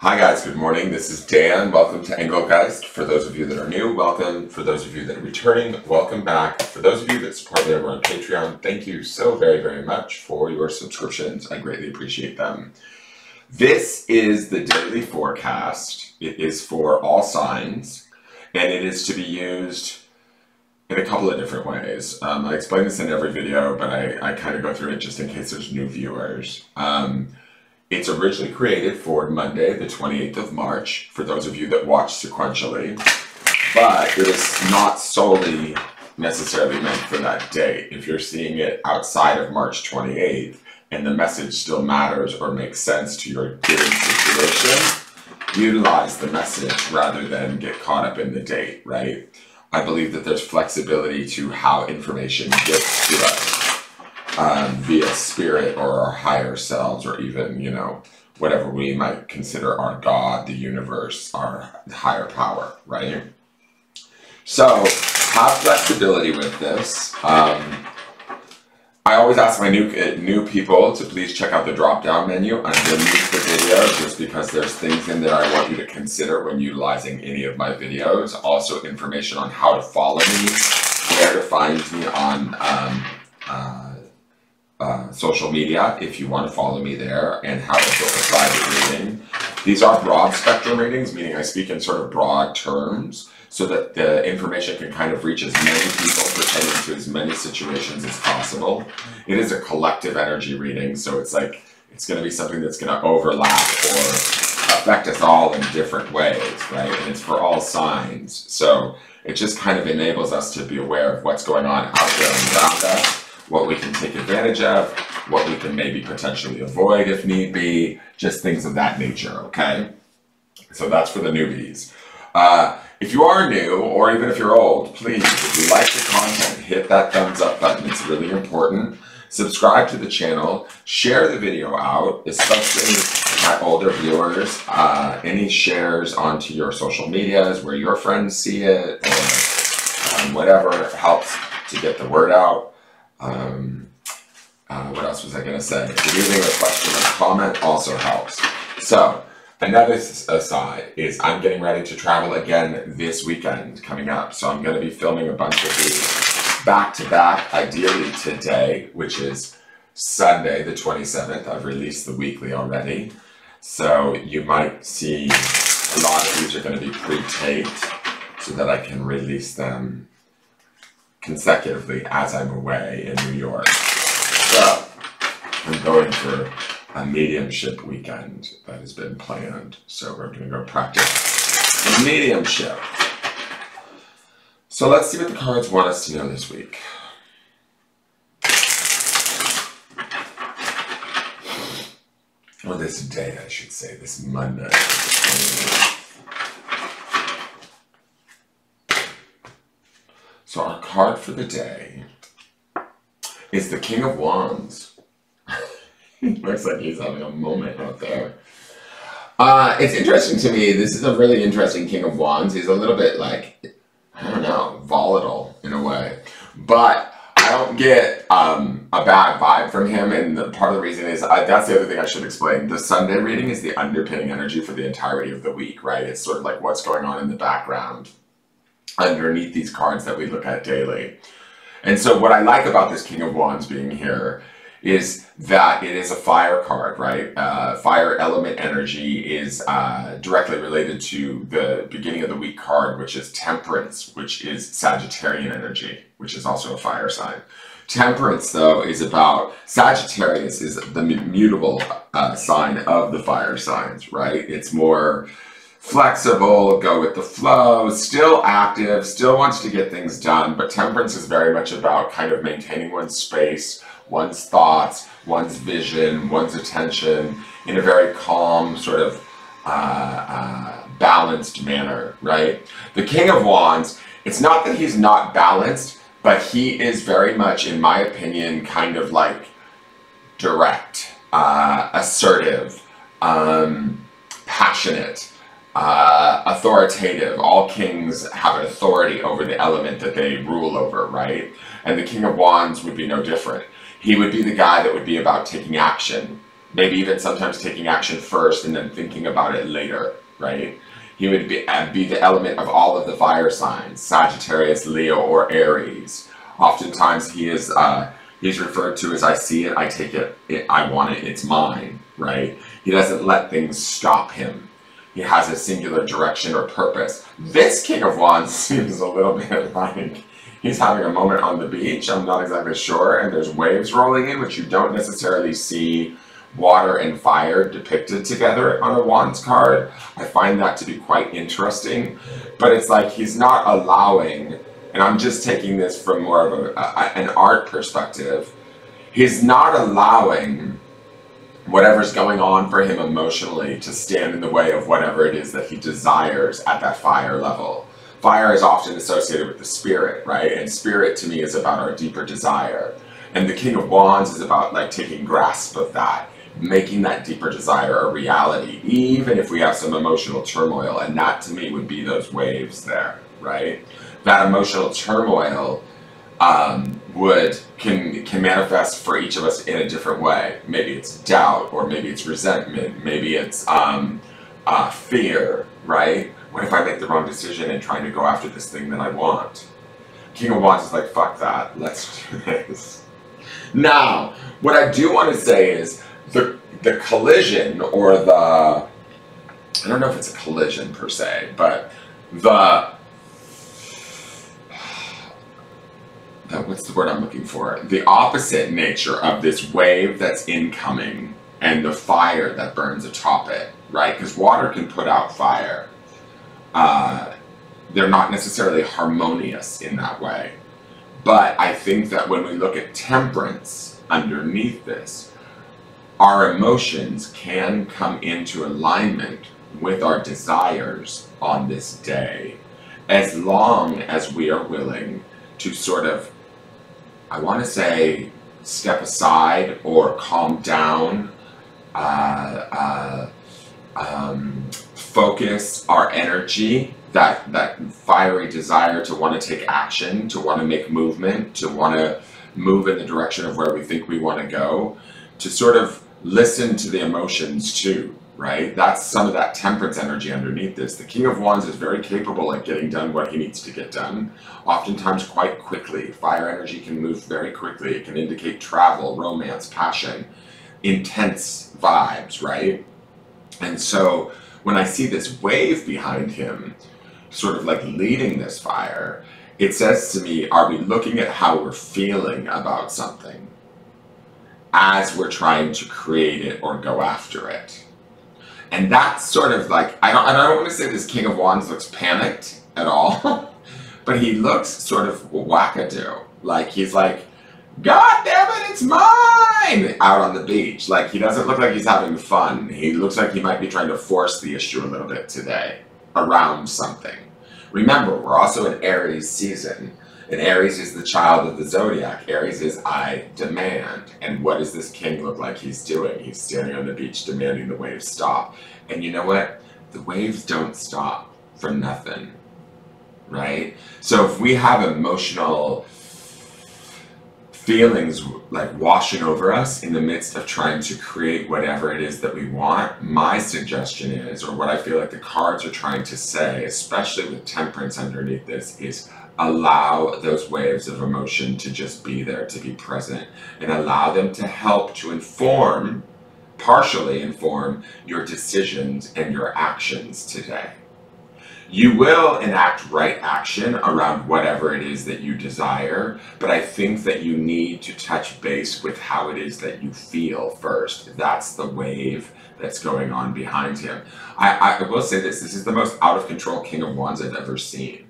Hi guys, good morning. This is Dan. Welcome to Engelgeist. For those of you that are new, welcome. For those of you that are returning, welcome back. For those of you that support me over on Patreon, thank you so very, very much for your subscriptions. I greatly appreciate them. This is the daily forecast. It is for all signs, and it is to be used in a couple of different ways. I explain this in every video, but I kind of go through it just in case there's new viewers. It's originally created for Monday, the 28th of March, for those of you that watch sequentially, but it is not solely necessarily meant for that date. If you're seeing it outside of March 28th and the message still matters or makes sense to your given situation, utilize the message rather than get caught up in the date, right? I believe that there's flexibility to how information gets to us. Via spirit or our higher selves, or even, you know, whatever we might consider our God, the universe, our higher power, right? So, have flexibility with this. I always ask my new people to please check out the drop-down menu underneath the video, just because there's things in there I want you to consider when utilizing any of my videos. Also, information on how to follow me, where to find me on social media if you want to follow me there, and how to book a private reading. These are broad spectrum readings, meaning I speak in sort of broad terms so that the information can kind of reach as many people pertaining to as many situations as possible. It is a collective energy reading, so it's like it's going to be something that's going to overlap or affect us all in different ways, right? And it's for all signs, so it just kind of enables us to be aware of what's going on out there and around us, what we can take advantage of, what we can maybe potentially avoid if need be, just things of that nature, okay? So that's for the newbies. If you are new, or even if you're old, please, if you like the content, hit that thumbs up button. It's really important. Subscribe to the channel, share the video out, especially my older viewers. Any shares onto your social medias where your friends see it, or whatever helps to get the word out. What else was I going to say? Leaving a question or comment also helps. So, another aside is I'm getting ready to travel again this weekend coming up. So I'm going to be filming a bunch of these back to back, ideally today, which is Sunday the 27th. I've released the weekly already. So you might see a lot of these are going to be pre-taped so that I can release them consecutively as I'm away in New York. So, I'm going for a mediumship weekend that has been planned. So we're going to go practice mediumship. So let's see what the cards want us to know this week. Or this day, I should say, this Monday. So our card for the day is the King of Wands. Looks like he's having a moment out there. It's interesting to me. This is a really interesting King of Wands. He's a little bit like, I don't know, volatile in a way. But I don't get a bad vibe from him. And part of the reason is, that's the other thing I should explain. The Sunday reading is the underpinning energy for the entirety of the week, right? It's sort of like what's going on in the background underneath these cards that we look at daily. And so what I like about this King of Wands being here is that it is a fire card, right? Fire element energy is directly related to the beginning of the week card, which is Temperance, which is Sagittarian energy, which is also a fire sign. Temperance, though, is about, Sagittarius is the mutable sign of the fire signs, right? It's more flexible, go with the flow, still active, still wants to get things done, but Temperance is very much about kind of maintaining one's space, one's thoughts, one's vision, one's attention in a very calm, sort of balanced manner, right? The King of Wands, it's not that he's not balanced, but he is very much, in my opinion, kind of like direct, assertive, passionate, authoritative. All kings have an authority over the element that they rule over, right? And the King of Wands would be no different. He would be the guy that would be about taking action, Maybe even sometimes taking action first and then thinking about it later, right? He would be the element of all of the fire signs, Sagittarius, Leo, or Aries. Oftentimes he's referred to as I see it, I take it, I want it, it's mine, right? He doesn't let things stop him. He has a singular direction or purpose. This King of Wands seems a little bit like he's having a moment on the beach. I'm not exactly sure. And there's waves rolling in, which you don't necessarily see water and fire depicted together on a Wands card. I find that to be quite interesting. But it's like he's not allowing, and I'm just taking this from more of an art perspective, he's not allowing whatever's going on for him emotionally to stand in the way of whatever it is that he desires at that fire level. Fire is often associated with the spirit, right? And spirit to me is about our deeper desire. And the King of Wands is about like taking grasp of that, making that deeper desire a reality, even if we have some emotional turmoil. And that to me would be those waves there, right? That emotional turmoil can manifest for each of us in a different way. Maybe it's doubt, or maybe it's resentment, maybe it's fear, right? What if I make the wrong decision in trying to go after this thing that I want? King of Wands is like, fuck that, let's do this. Now, what I do want to say is the collision, or I don't know if it's a collision per se, but what's the word I'm looking for? The opposite nature of this wave that's incoming and the fire that burns atop it, right? Because water can put out fire. They're not necessarily harmonious in that way. But I think that when we look at temperance underneath this, our emotions can come into alignment with our desires on this day, as long as we are willing to sort of, I want to say, step aside or calm down, focus our energy, that fiery desire to want to take action, to want to make movement, to want to move in the direction of where we think we want to go, to sort of listen to the emotions too, right? That's some of that temperance energy underneath this. The King of Wands is very capable at getting done what he needs to get done, oftentimes quite quickly. Fire energy can move very quickly. It can indicate travel, romance, passion, intense vibes, right? And so when I see this wave behind him, sort of like leading this fire, it says to me, are we looking at how we're feeling about something as we're trying to create it or go after it? And that's sort of like, I don't want to say this King of Wands looks panicked at all, but he looks sort of wackadoo. Like he's like, God damn it, it's mine! Out on the beach. Like he doesn't look like he's having fun. He looks like he might be trying to force the issue a little bit today around something. Remember, we're also in Aries season. And Aries is the child of the zodiac. Aries is I demand. And what does this king look like he's doing? He's standing on the beach demanding the waves stop. And you know what? The waves don't stop for nothing, right? So if we have emotional feelings like washing over us in the midst of trying to create whatever it is that we want, my suggestion is, or what I feel like the cards are trying to say, especially with temperance underneath this, is allow those waves of emotion to just be there, to be present, and allow them to help to inform, partially inform, your decisions and your actions today. You will enact right action around whatever it is that you desire, but I think that you need to touch base with how it is that you feel first. That's the wave that's going on behind him. I will say this is the most out of control King of Wands I've ever seen.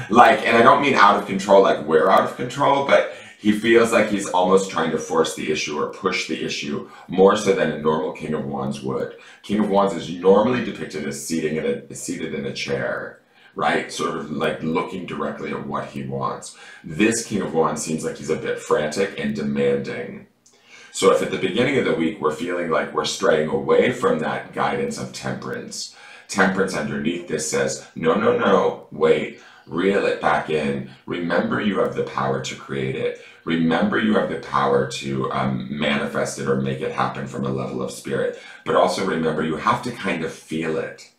Like, and I don't mean out of control like we're out of control, but he feels like he's almost trying to force the issue or push the issue more so than a normal King of Wands would. King of Wands is normally depicted as seated in a chair, right? Sort of like looking directly at what he wants. This King of Wands seems like he's a bit frantic and demanding. So if at the beginning of the week we're feeling like we're straying away from that guidance of temperance, temperance underneath this says, no, no, no, wait. Reel it back in. Remember, you have the power to create it. Remember, you have the power to manifest it or make it happen from a level of spirit. But also remember, you have to kind of feel it.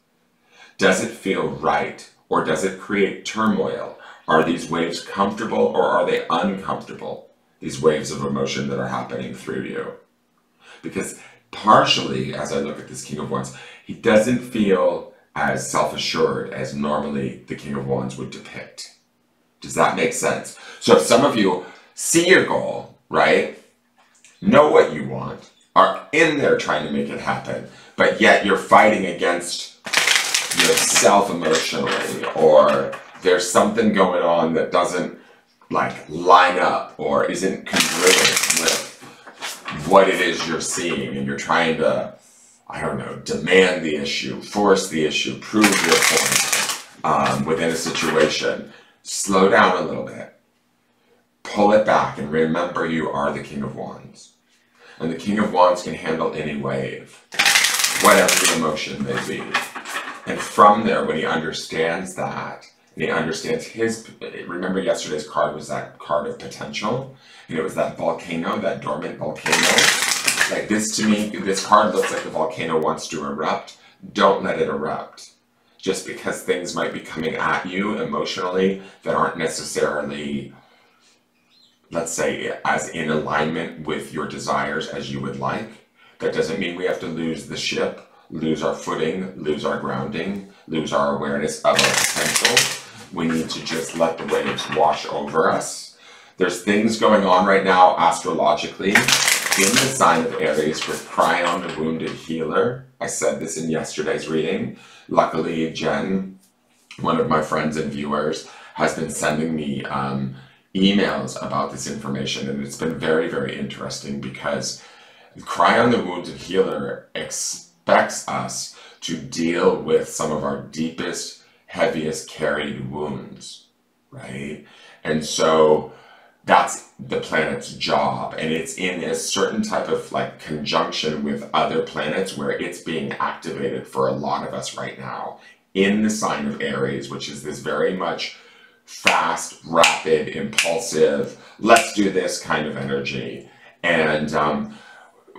Does it feel right? Or does it create turmoil? Are these waves comfortable or are they uncomfortable? These waves of emotion that are happening through you. Because partially, as I look at this King of Wands, he doesn't feel as self-assured as normally the King of Wands would depict. Does that make sense? So if some of you see your goal, right, know what you want, are in there trying to make it happen, but yet you're fighting against yourself emotionally, or there's something going on that doesn't like line up or isn't congruent with what it is you're seeing, and you're trying to, I don't know, demand the issue, force the issue, prove your point within a situation. Slow down a little bit. Pull it back and remember you are the King of Wands. And the King of Wands can handle any wave, whatever the emotion may be. And from there, when he understands that, and he understands his, remember yesterday's card was that card of potential, and it was that volcano, that dormant volcano. Like this, to me, this card looks like the volcano wants to erupt. Don't let it erupt. Just because things might be coming at you emotionally that aren't necessarily, let's say, as in alignment with your desires as you would like, that doesn't mean we have to lose the ship, lose our footing, lose our grounding, lose our awareness of our potential. We need to just let the waves wash over us. There's things going on right now astrologically in the sign of Aries with Cryon, the wounded healer. I said this in yesterday's reading. Luckily, Jen, one of my friends and viewers, has been sending me emails about this information, and it's been very, very interesting because Cryon, the wounded healer, expects us to deal with some of our deepest, heaviest carried wounds, right? And so that's the planet's job, and it's in a certain type of like conjunction with other planets where it's being activated for a lot of us right now in the sign of Aries, which is this very much fast, rapid, impulsive, let's do this kind of energy. And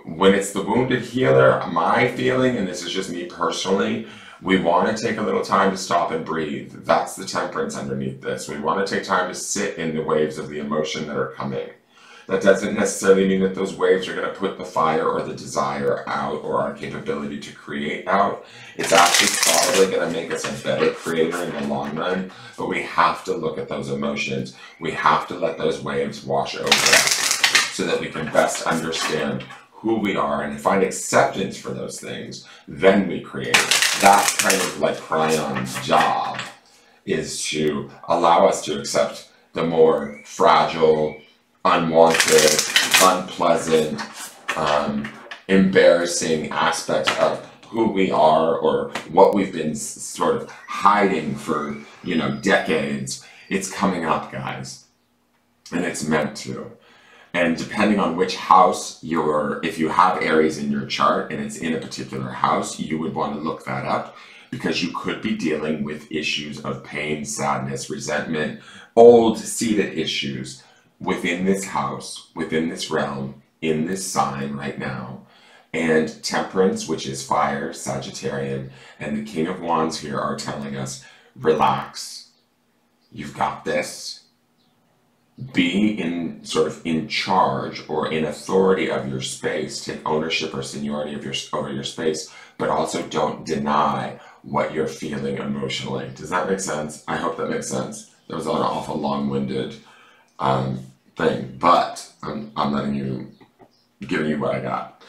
when it's the wounded healer, my feeling, and this is just me personally, we want to take a little time to stop and breathe. That's the temperance underneath this. We want to take time to sit in the waves of the emotion that are coming. That doesn't necessarily mean that those waves are going to put the fire or the desire out or our capability to create out. It's actually probably going to make us a better creator in the long run, but we have to look at those emotions. We have to let those waves wash over us so that we can best understand who we are and find acceptance for those things. Then we create. That's kind of like Cryon's job, is to allow us to accept the more fragile, unwanted, unpleasant, embarrassing aspects of who we are or what we've been sort of hiding for, you know, decades. It's coming up, guys, and it's meant to. And depending on which house if you have Aries in your chart and it's in a particular house, you would want to look that up, because you could be dealing with issues of pain, sadness, resentment, old seated issues within this house, within this realm, in this sign right now. And Temperance, which is fire, Sagittarian, and the King of Wands here are telling us, relax, you've got this. Be in charge or in authority of your space. Take ownership or seniority of over your space, but also don't deny what you're feeling emotionally. Does that make sense? I hope that makes sense. That was an awful long-winded thing, but I'm giving you what I got.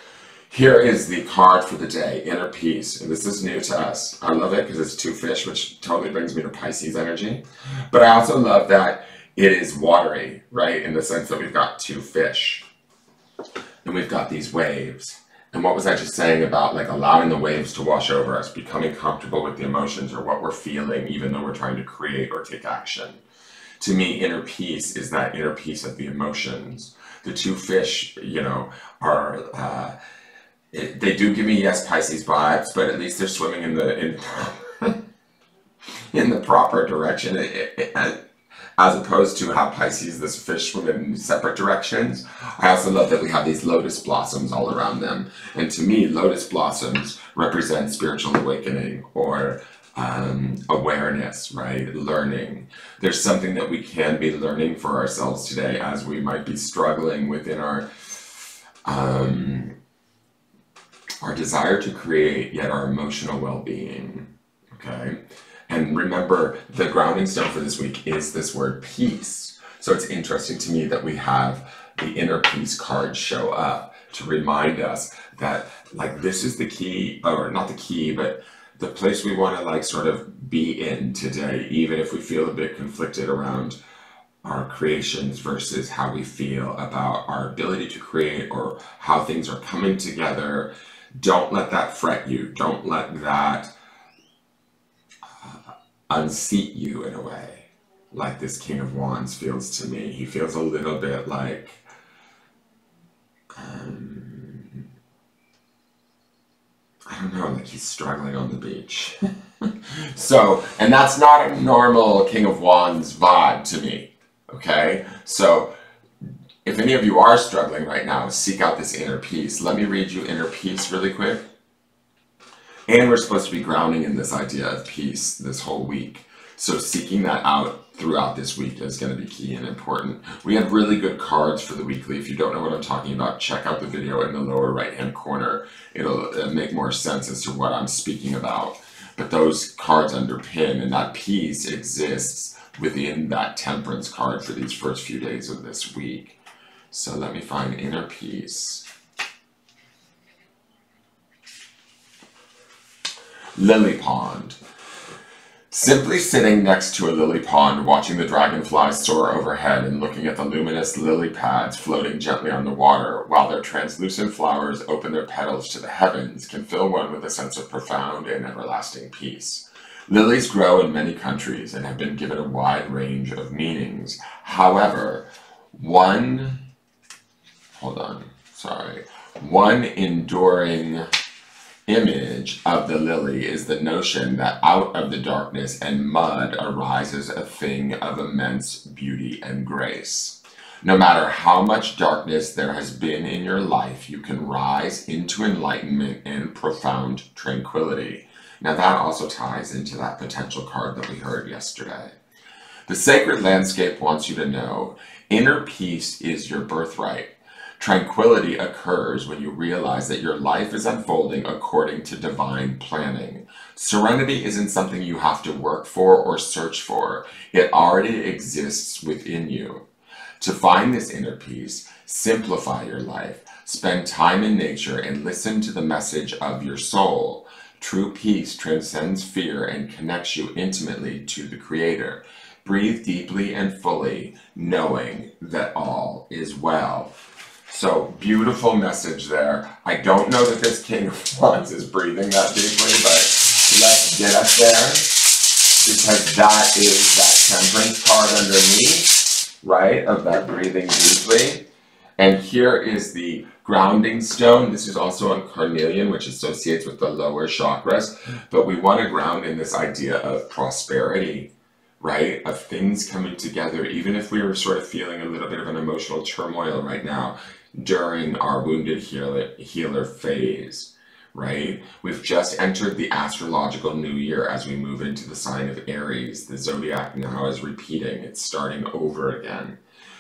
Here is the card for the day, Inner Peace. And this is new to us. I love it because it's two fish, which totally brings me to Pisces energy. But I also love that it is watery, right? In the sense that we've got two fish and we've got these waves. And what was I just saying about like allowing the waves to wash over us, becoming comfortable with the emotions or what we're feeling, even though we're trying to create or take action? To me, inner peace is that inner peace of the emotions. The two fish, you know, are, they do give me, yes, Pisces vibes, but at least they're swimming in the proper direction. as opposed to how Pisces, this fish, swim in separate directions. I also love that we have these lotus blossoms all around them. And to me, lotus blossoms represent spiritual awakening or awareness, right? Learning. There's something that we can be learning for ourselves today as we might be struggling within our desire to create, yet our emotional well-being, okay? And remember, the grounding stone for this week is this word peace. So it's interesting to me that we have the inner peace card show up to remind us that, like, this is the key, or not the key, but the place we want to, like, sort of be in today, even if we feel a bit conflicted around our creations versus how we feel about our ability to create or how things are coming together. Don't let that fret you. Don't let that unseat you in a way, like this King of Wands feels to me. He feels a little bit like, I don't know, like he's struggling on the beach. So, and that's not a normal King of Wands vibe to me, okay? So, if any of you are struggling right now, seek out this inner peace. Let me read you inner peace really quick. And we're supposed to be grounding in this idea of peace this whole week. So seeking that out throughout this week is going to be key and important. We have really good cards for the weekly. If you don't know what I'm talking about, check out the video in the lower right-hand corner. It'll make more sense as to what I'm speaking about. But those cards underpin, and that peace exists within that temperance card for these first few days of this week. So let me find inner peace. Lily pond. Simply sitting next to a lily pond, watching the dragonflies soar overhead and looking at the luminous lily pads floating gently on the water while their translucent flowers open their petals to the heavens can fill one with a sense of profound and everlasting peace. Lilies grow in many countries and have been given a wide range of meanings. However, one enduring image of the lily is the notion that out of the darkness and mud arises a thing of immense beauty and grace. No matter how much darkness there has been in your life, you can rise into enlightenment and profound tranquility. Now that also ties into that potential card that we heard yesterday. The sacred landscape wants you to know, inner peace is your birthright. Tranquility occurs when you realize that your life is unfolding according to divine planning. Serenity isn't something you have to work for or search for. It already exists within you. To find this inner peace, simplify your life, spend time in nature, and listen to the message of your soul. True peace transcends fear and connects you intimately to the Creator. Breathe deeply and fully, knowing that all is well. So, beautiful message there. I don't know that this King of Wands is breathing that deeply, but let's get us there, because that is that temperance card underneath, right, of that breathing deeply. And here is the grounding stone. This is also on carnelian, which associates with the lower chakras, but we want to ground in this idea of prosperity, right, of things coming together, even if we were sort of feeling a little bit of an emotional turmoil right now during our wounded healer phase, right? We've just entered the astrological new year as we move into the sign of Aries. The zodiac now is repeating. It's starting over again.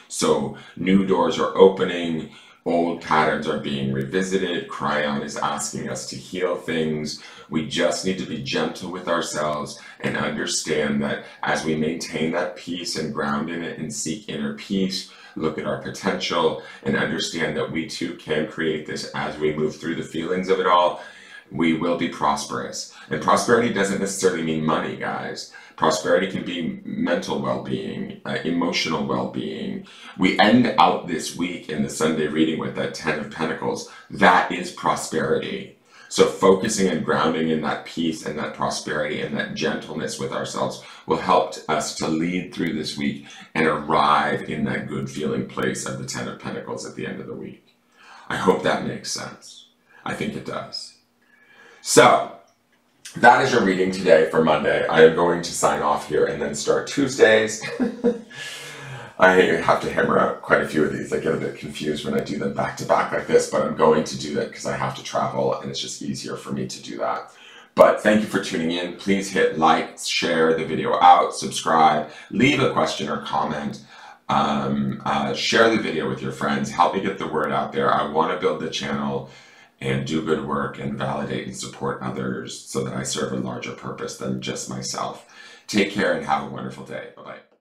So new doors are opening, old patterns are being revisited. Cryon is asking us to heal things. We just need to be gentle with ourselves and understand that as we maintain that peace and ground in it and seek inner peace, look at our potential and understand that we too can create this as we move through the feelings of it all, we will be prosperous. And prosperity doesn't necessarily mean money, guys. Prosperity can be mental well-being, emotional well-being. We end out this week in the Sunday reading with that 10 of Pentacles. That is prosperity. So focusing and grounding in that peace and that prosperity and that gentleness with ourselves will help us to lead through this week and arrive in that good feeling place of the 10 of Pentacles at the end of the week. I hope that makes sense. I think it does. So, that is your reading today for Monday. I am going to sign off here and then start Tuesdays. I have to hammer out quite a few of these. I get a bit confused when I do them back to back like this, but I'm going to do that because I have to travel and it's just easier for me to do that. But thank you for tuning in. Please hit like, share the video out, subscribe, leave a question or comment, share the video with your friends, help me get the word out there. I want to build the channel and do good work and validate and support others so that I serve a larger purpose than just myself. Take care and have a wonderful day. Bye-bye.